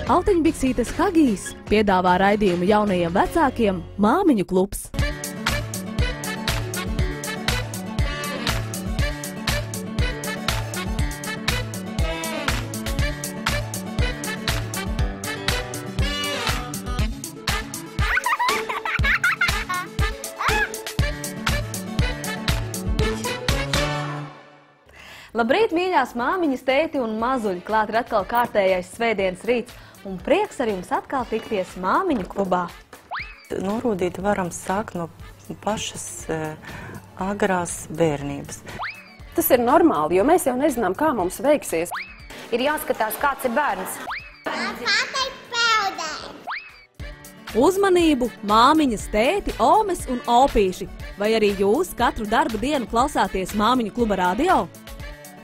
Autiņbiksītes Hagijs piedāvā raidījumu jaunajiem vecākiem Māmiņu klubs. Labrīt, mīļās māmiņas, tēti un mazuļi! Klāt ir atkal kārtējais svētdienas rīts un prieks ar jums atkal tikties Māmiņu klubā. Norūdīt varam sākt no pašas agrās bērnības. Tas ir normāli, jo mēs jau nezinām, kā mums veiksies. Ir jāskatās, kāds ir bērns. Uzmanību, māmiņas, tēti, omes un opīši! Vai arī jūs katru darba dienu klausāties Māmiņu kluba radio?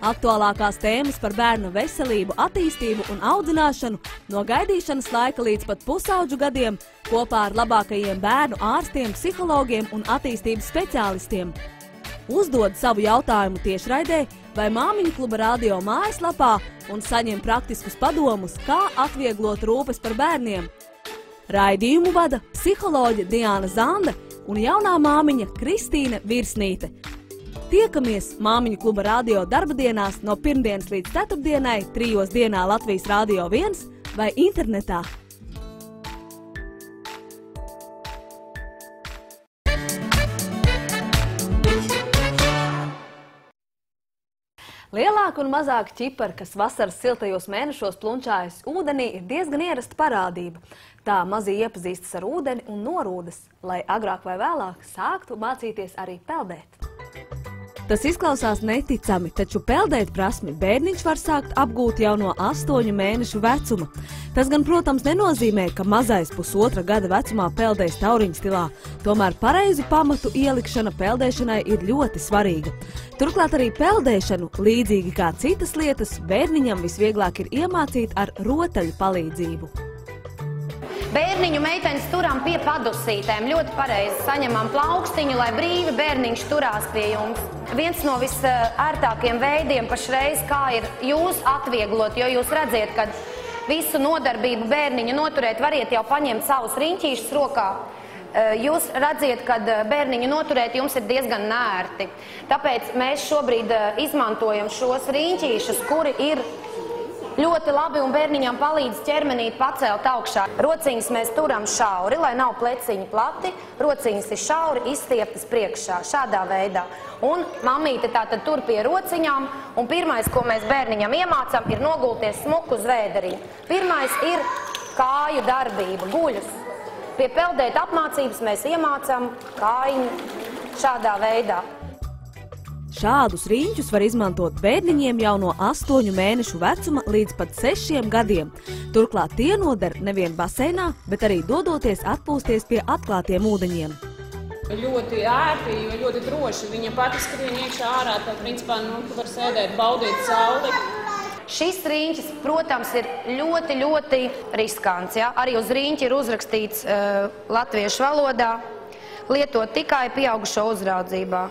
Aktuālākās tēmas par bērnu veselību, attīstību un audzināšanu no gaidīšanas laika līdz pat pusaudžu gadiem kopā ar labākajiem bērnu ārstiem, psihologiem un attīstības speciālistiem. Uzdod savu jautājumu tiešraidē vai Māmiņu kluba radio mājaslapā un saņem praktiskus padomus, kā atvieglot rūpes par bērniem. Raidījumu vada psiholoģe Diāna Zanda un jaunā māmiņa Kristīne Virsnīte. Tiekamies Māmiņu kluba radio darba dienās no pirmdienas līdz ceturtdienai, 3 dienā Latvijas Rādio 1 vai internetā. Lielāka un mazāka ķipara, kas vasaras siltajos mēnešos plunčājas ūdenī, ir diezgan ierasta parādība. Tā mazie iepazīstas ar ūdeni un norūdas, lai agrāk vai vēlāk sāktu mācīties arī peldēt. Tas izklausās neticami, taču peldēt prasmi bērniņš var sākt apgūt jau no 8 mēnešu vecuma. Tas gan, protams, nenozīmē, ka mazais 1,5 gada vecumā peldēs tauriņu stilā. Tomēr pareizi pamatu ielikšana peldēšanai ir ļoti svarīga. Turklāt arī peldēšanu, līdzīgi kā citas lietas, bērniņam visvieglāk ir iemācīt ar rotaļu palīdzību. Bērniņu meitenes turam pie padusītēm. Ļoti pareizi saņemam plaukstiņu, lai brīvi bērniņš turās pie jums. Viens no visērtākiem veidiem pašreiz, kā ir jūs atvieglot, jo jūs redziet, ka visu nodarbību bērniņu noturēt variet jau paņemt savus riņķīšus rokā. Jūs redziet, ka bērniņu noturēt jums ir diezgan nērti. Tāpēc mēs šobrīd izmantojam šos riņķīšus, kuri ir ļoti labi un bērniņam palīdz ķermenīt pacelt augšā. Rociņas mēs turam šauri, lai nav pleciņi plati. Rociņas ir šauri, izstieptas priekšā, šādā veidā. Un mamīte tātad tur pie rociņām, un pirmais, ko mēs bērniņam iemācam, ir nogulties smuku uz vēderiņu. Pirmais ir kāju darbība, guļus. Pie peldēt apmācības mēs iemācam kājiņu šādā veidā. Šādus riņķus var izmantot bērniņiem jau no 8 mēnešu vecuma līdz pat 6 gadiem. Turklāt tie noder nevien baseinā, bet arī dodoties atpūsties pie atklātiem ūdeņiem. Ļoti ērti, ļoti droši. Viņa pati skrien iekšā ārā, tad principā tu var sēdēt, baudīt sauli. Šis riņķis, protams, ir ļoti, ļoti riskants. Ja? Arī uz riņķi ir uzrakstīts latviešu valodā, lietot tikai pieaugušo uzraudzībā.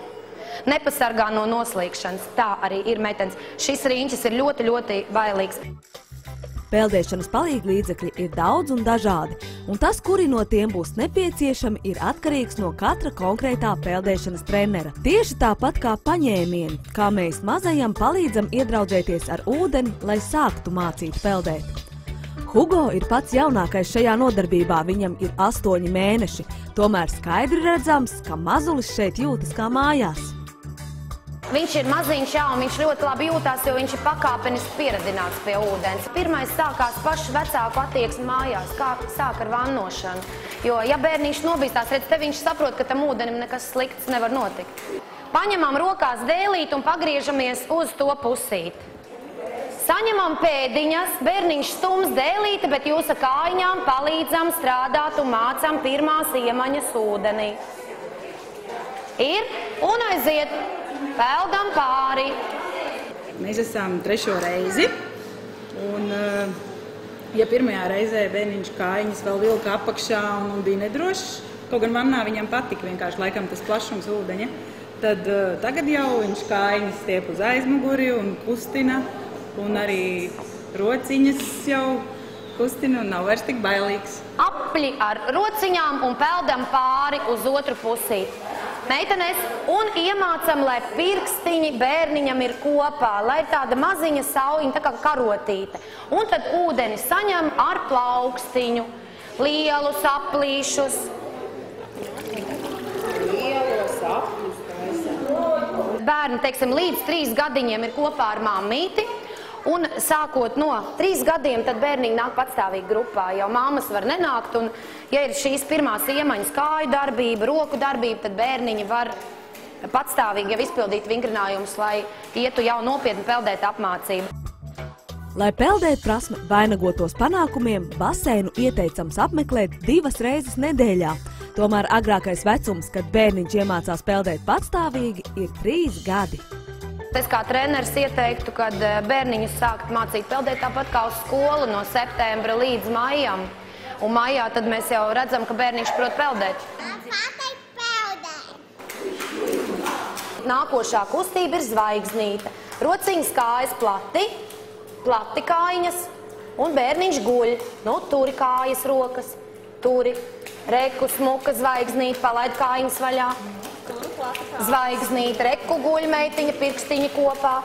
Nepasargā no noslīkšanas. Tā arī ir meitenes. Šis riņķis ir ļoti, ļoti bailīgs. Peldēšanas palīglīdzekļi ir daudz un dažādi, un tas, kuri no tiem būs nepieciešami, ir atkarīgs no katra konkrētā peldēšanas trenera. Tieši tāpat kā paņēmieni, kā mēs mazajam palīdzam iedraudzēties ar ūdeni, lai sāktu mācīt peldēt. Hugo ir pats jaunākais šajā nodarbībā, viņam ir 8 mēneši. Tomēr skaidri redzams, ka mazulis šeit jūtas kā mājās. Viņš ir maziņš, jā, un viņš ļoti labi jūtās, jo viņš ir pakāpeniski pieradināts pie ūdens. Pirmais sākās pašu vecāku attieksmi mājās, kā sāk ar vannošanu. Jo, ja bērniņš nobīstās, redz, te viņš saprot, ka tam ūdenim nekas slikts nevar notikt. Paņemam rokās dēlīt un pagriežamies uz to pusīti. Saņemam pēdiņas, bērniņš stums dēlīti, bet jūs ar kājiņām palīdzam strādāt un mācam pirmās iemaņas ūdenī. Ir un aiziet. Peldam pāri. Mēs esam 3. reizi, un ja pirmajā reizē bērniņš kājiņas vēl vilka apakšā un bija nedrošs, kaut gan mannā viņam patika vienkārši laikam tas plašums ūdeņa, tad tagad jau viņš kājiņas stiep uz aizmuguri un kustina, un arī rociņas jau kustina un nav vairs tik bailīgs. Apli ar rociņām un peldam pāri uz otru pusī. Meitenes, un iemācam, lai pirkstiņi bērniņam ir kopā, lai ir tāda maziņa sauliņa, tā kā karotīte. Un tad ūdeni saņem ar plaukstiņu, lielus aplīšus. Lielos apļus taisam. Bērni, teiksim, līdz 3 gadiņiem ir kopā ar mammīti. Un sākot no 3 gadiem, tad bērniņi nāk patstāvīgi grupā, jau mammas var nenākt, un ja ir šīs pirmās iemaņas kāju darbība, roku darbība, tad bērniņi var patstāvīgi jau izpildīt vingrinājumus, lai ietu jau nopietni peldēt apmācību. Lai peldēt prasme vainagotos panākumiem, baseinu ieteicams apmeklēt 2 reizes nedēļā. Tomēr agrākais vecums, kad bērniņš iemācās peldēt patstāvīgi, ir 3 gadi. Es kā treneris ieteiktu, kad bērniņus sākt mācīt peldēt tāpat kā uz skolu no septembra līdz maijam. Un maijā tad mēs jau redzam, ka bērniņš prot peldēt. Nākošā kustība ir zvaigznīte. Rociņas kājas plati kājiņas, un bērniņš guļ. Nu, turi kājas rokas, turi reku smuka zvaigznīte, palaid kājiņas vaļā. Zvaigznīte, reku guļ meitiņa, pirkstiņi kopā.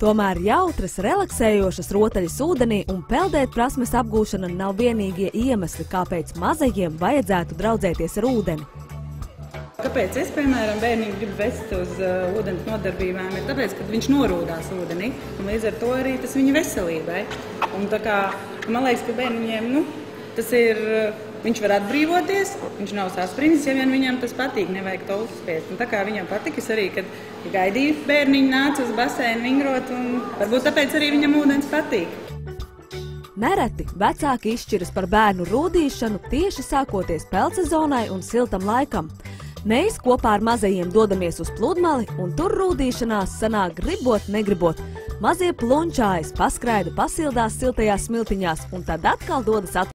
Tomēr jautras, relaksējošas rotaļas ūdenī un peldēt prasmes apgūšana nav vienīgie iemesli, kāpēc mazajiem vajadzētu draudzēties ar ūdeni. Kāpēc es, piemēram, bērniņu gribu vest uz ūdens nodarbībām, ir tāpēc, ka viņš norūdās ūdenī, un līdz ar to arī tas viņa veselībai. Un tā kā, man liekas, ka bērniņiem, tas ir, viņš var atbrīvoties, viņš nav sasprindzis, ja vien viņam tas patīk, nevajag to uzspiest. Un tā kā viņam patika, es arī, kad gaidīju bērniņu nāca uz baseinu vingrot, un varbūt tāpēc arī viņam ūdens patīk. Nereti vecāki izšķiras par bērnu rūdīšanu tieši sākoties peldsezonai un siltam laikam. Mēs kopā ar mazajiem dodamies uz pludmali, un tur rūdīšanās sanāk gribot, negribot. Mazie plunčājas, paskraida, pasildās siltajās smiltiņās, un tad atkal dodas atpakaļ.